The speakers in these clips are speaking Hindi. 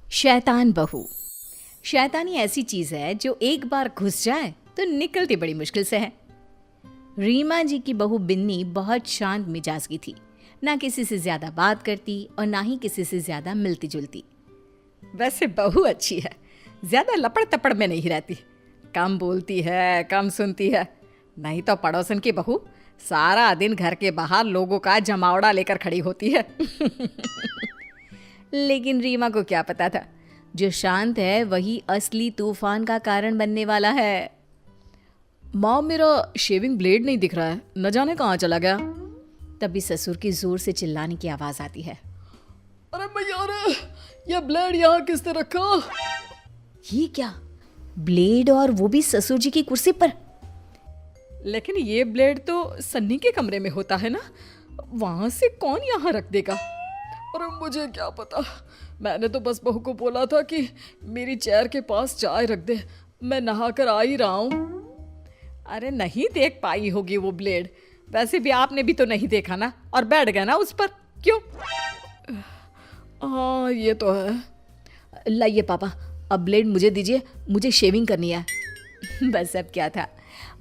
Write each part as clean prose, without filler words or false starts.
शैतान बहू। शैतानी ऐसी चीज है जो एक बार घुस जाए तो निकलती बड़ी मुश्किल से है। रीमा जी की बहू बिन्नी बहुत शांत मिजाज की थी, ना किसी से ज्यादा बात करती और ना ही किसी से ज्यादा मिलती जुलती। वैसे बहू अच्छी है, ज्यादा लपड़ तपड़ में नहीं रहती, कम बोलती है, कम सुनती है। नहीं तो पड़ोसन की बहू सारा दिन घर के बाहर लोगों का जमावड़ा लेकर खड़ी होती है। लेकिन रीमा को क्या पता था, जो शांत है वही असली तूफान का कारण बनने वाला है। माँ, मेरा शेविंग ब्लेड नहीं दिख रहा है, न जाने कहाँ चला गया। तभी ससुर की जोर से चिल्लाने की आवाज आती है। अरे भैया, अरे ये ब्लेड यहाँ किसने रखा? ये क्या, ब्लेड और वो भी ससुर जी की कुर्सी पर? लेकिन ये ब्लेड तो सन्नी के कमरे में होता है ना, वहां से कौन यहाँ रख देगा? अरे मुझे क्या पता, मैंने तो बस बहू को बोला था कि मेरी चेयर के पास चाय रख दे, मैं नहा कर आ ही रहा हूँ। अरे नहीं देख पाई होगी वो ब्लेड, वैसे भी आपने भी तो नहीं देखा ना, और बैठ गया ना उस पर, क्यों? हाँ ये तो है। लाइए पापा, अब ब्लेड मुझे दीजिए, मुझे शेविंग करनी है। बस अब क्या था,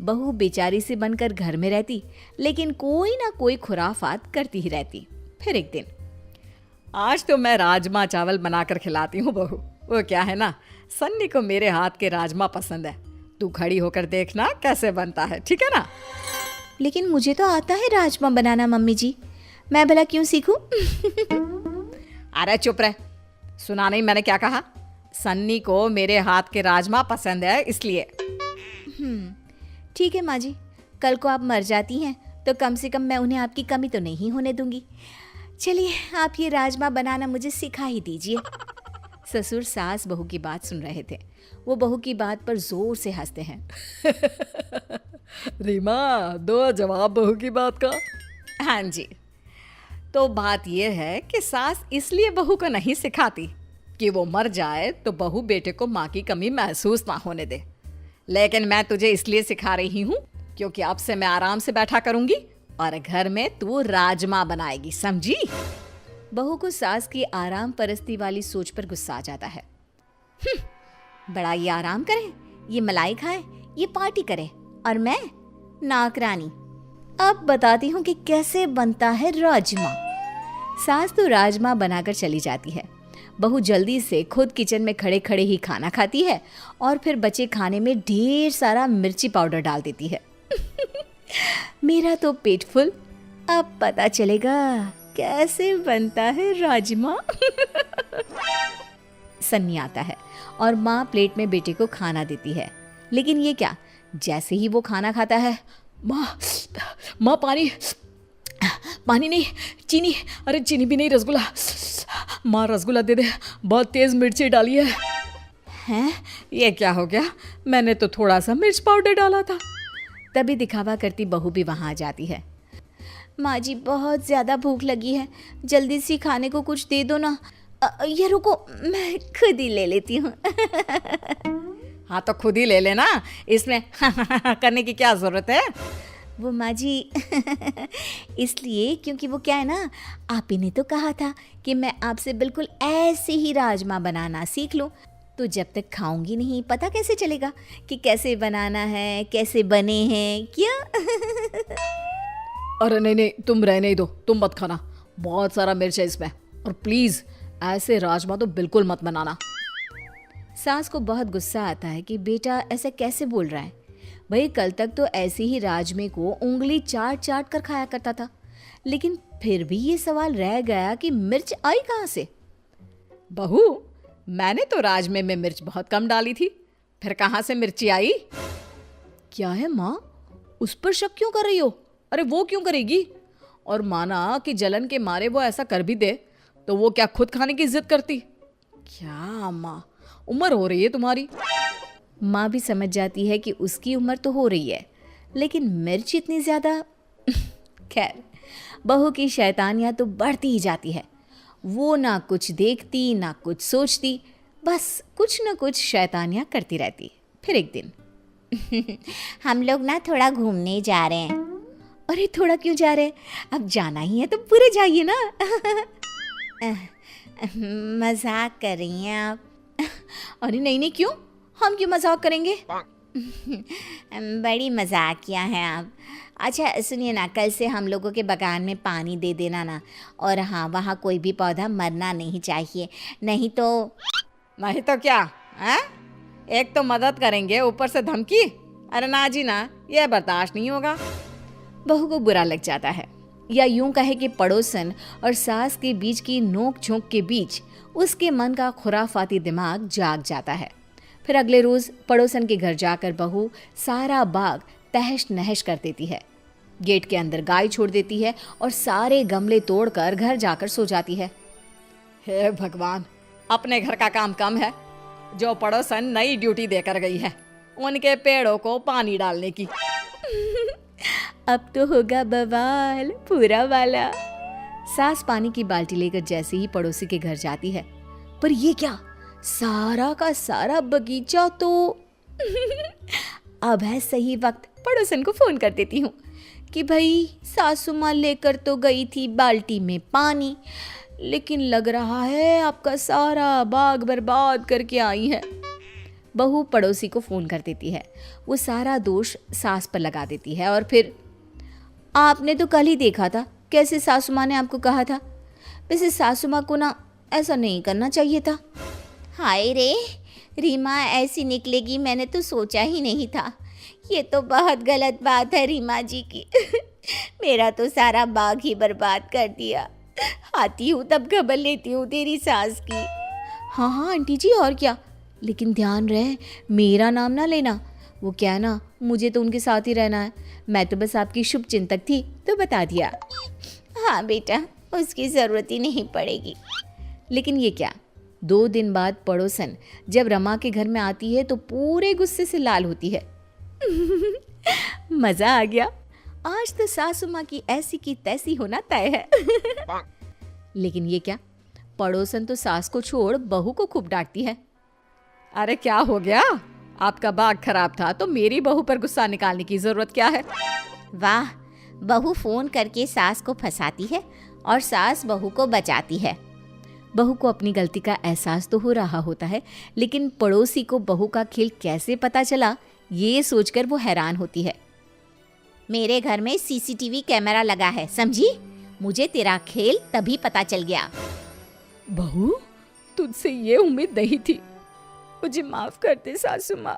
बहू बेचारी से बनकर घर में रहती, लेकिन कोई ना कोई खुराफात करती ही रहती। फिर एक दिन, आज तो मैं राजमा चावल बनाकर खिलाती हूँ बहू। वो क्या है ना, सन्नी को मेरे हाथ के राजमा पसंद है, तू खड़ी होकर देखना कैसे बनता है, ठीक है ना? लेकिन मुझे तो आता है राजमा बनाना मम्मी जी, मैं भला क्यों सीखूं? अरे चुप रह, सुना नहीं मैंने क्या कहा? सन्नी को मेरे हाथ के राजमा पसंद है इसलिए। ठीक है माँ जी, कल को आप मर जाती हैं तो कम से कम मैं उन्हें आपकी कमी तो नहीं होने दूंगी। चलिए आप ये राजमा बनाना मुझे सिखा ही दीजिए। ससुर सास बहू की बात सुन रहे थे, वो बहू की बात पर जोर से हंसते हैं। रीमा, दो जवाब बहू की बात का। हाँ जी, तो बात यह है कि सास इसलिए बहू को नहीं सिखाती कि वो मर जाए तो बहू बेटे को माँ की कमी महसूस ना होने दे, लेकिन मैं तुझे इसलिए सिखा रही हूँ क्योंकि अब से मैं आराम से बैठा करूंगी और घर में तू राजमा बनाएगी, समझी? बहू को सास की आराम परस्ती वाली सोच पर गुस्सा आ जाता है। बड़ा ये आराम करे, ये मलाई खाए, ये पार्टी करे, और मैं नौकरानी। अब बताती हूँ कि कैसे बनता है राजमा। सास तो राजमा बनाकर चली जाती है, बहू जल्दी से खुद किचन में खड़े खड़े ही खाना खाती है और फिर बचे खाने में ढेर सारा मिर्ची पाउडर डाल देती है। मेरा तो पेट फुल, अब पता चलेगा कैसे बनता है राजमा। सन्नी आता है और माँ प्लेट में बेटे को खाना देती है, लेकिन ये क्या, जैसे ही वो खाना खाता है, माँ पानी, पानी नहीं, चीनी, अरे चीनी भी नहीं, रसगुल्ला, माँ रसगुल्ला दे दे, बहुत तेज मिर्ची डाली है। हैं, ये क्या हो गया, मैंने तो थोड़ा सा मिर्च पाउडर डाला था। तभी दिखावा करती बहू भी वहां आ जाती है। माँ जी बहुत ज्यादा भूख लगी है, जल्दी से खाने को कुछ दे दो ना। ये रुको, मैं खुद ही ले लेती हूँ। हाँ तो खुद ही ले लेना, इसमें करने की क्या जरूरत है? वो माँ जी इसलिए क्योंकि वो क्या है ना, आप ही ने तो कहा था कि मैं आपसे बिल्कुल ऐसे ही राजमा बनाना सीख लूँ, तो जब तक खाऊंगी नहीं पता कैसे चलेगा कि कैसे बनाना है, कैसे बने हैं क्या? अरे नहीं नहीं, तुम रहने ही दो, तुम मत खाना, बहुत सारा मिर्च है इसमें, और प्लीज ऐसे राजमा तो बिल्कुल मत बनाना। सास को बहुत गुस्सा आता है कि बेटा ऐसा कैसे बोल रहा है। भाई कल तक तो ऐसे ही राजमे को उंगली चाट चाट कर खाया करता था, लेकिन फिर भी ये सवाल रह गया कि मिर्च आई कहाँ से? बहू, मैंने तो राजमे में मिर्च बहुत कम डाली थी, फिर कहाँ से मिर्ची आई? क्या है माँ, उस पर शक क्यों कर रही हो? अरे वो क्यों करेगी? और माना कि जलन के मारे वो ऐसा कर भी दे तो वो क्या खुद खाने की जिद करती? क्या माँ, उम्र हो रही है तुम्हारी। माँ भी समझ जाती है कि उसकी उम्र तो हो रही है, लेकिन मिर्च इतनी ज्यादा। खैर, बहू की शैतानियाँ तो बढ़ती ही जाती है। वो ना कुछ देखती ना कुछ सोचती, बस कुछ ना कुछ शैतानियाँ करती रहती। फिर एक दिन, हम लोग ना थोड़ा घूमने जा रहे हैं। अरे थोड़ा क्यों जा रहे हैं, अब जाना ही है तो पूरे जाइए ना। मजाक कर रही हैं आप? अरे नहीं नहीं, क्यों? हम क्यों मजाक करेंगे? बड़ी मजाकिया हैं आप। अच्छा सुनिए ना, कल से हम लोगों के बगान में पानी दे देना ना। और हाँ, वहाँ कोई भी पौधा मरना नहीं चाहिए, नहीं तो। नहीं तो क्या है? एक तो मदद करेंगे, ऊपर से धमकी। अरे ना जी ना, ये बर्दाश्त नहीं होगा। बहू को बुरा लग जाता है, या यूं कहे कि पड़ोसन और सास के बीच की नोक झोंक के बीच उसके मन का खुराफाती दिमाग जाग जाता है। फिर अगले रोज पड़ोसन के घर जाकर बहू सारा बाग तहस नहस कर देती है, गेट के अंदर गाय छोड़ देती है और सारे गमले तोड़कर घर जाकर सो जाती है। हे भगवान, अपने घर का काम कम है, जो पड़ोसन नई ड्यूटी देकर गई है उनके पेड़ों को पानी डालने की। अब तो होगा बवाल पूरा वाला। सास पानी की बाल्टी लेकर जैसे ही पड़ोसी के घर जाती है, पर ये क्या, सारा का सारा बगीचा तो अब है सही वक्त पड़ोसन को फोन कर देती हूँ कि भाई सासू माँ लेकर तो गई थी बाल्टी में पानी, लेकिन लग रहा है आपका सारा बाग बर्बाद करके आई है। बहू पड़ोसी को फ़ोन कर देती है, वो सारा दोष सास पर लगा देती है और फिर, आपने तो कल ही देखा था कैसे सासू माँ ने आपको कहा था। वैसे सासू माँ को ना ऐसा नहीं करना चाहिए था। हाय रे, रीमा ऐसी निकलेगी मैंने तो सोचा ही नहीं था। ये तो बहुत गलत बात है रीमा जी की। मेरा तो सारा बाग ही बर्बाद कर दिया। आती हूँ तब खबर लेती हूँ तेरी सास की। हाँ हाँ आंटी जी, और क्या, लेकिन ध्यान रहे मेरा नाम ना लेना। वो क्या है ना, मुझे तो उनके साथ ही रहना है। मैं तो बस आपकी शुभ चिंतक थी तो बता दिया। हाँ बेटा, उसकी ज़रूरत ही नहीं पड़ेगी। लेकिन ये क्या, 2 दिन बाद पड़ोसन जब रमा के घर में आती है तो पूरे गुस्से से लाल होती है। मज़ा आ गया, आज तो सासू माँ की ऐसी की तैसी होना तय है। लेकिन ये क्या, पड़ोसन तो सास को छोड़ बहू को खूब डांटती है। अरे क्या हो गया, आपका बाग खराब था तो मेरी बहू पर गुस्सा निकालने की जरूरत क्या है? वाह, बहू फोन करके सास को फंसाती है और सास बहू को बचाती है। बहू को अपनी गलती का एहसास तो हो रहा होता है, लेकिन पड़ोसी को बहू का खेल कैसे पता चला ये सोचकर वो हैरान होती है। मेरे घर में सीसीटीवी कैमरा लगा है, समझी? मुझे तेरा खेल तभी पता चल गया। बहू, तुझसे ये उम्मीद नहीं थी, मुझे माफ कर दे सासू माँ।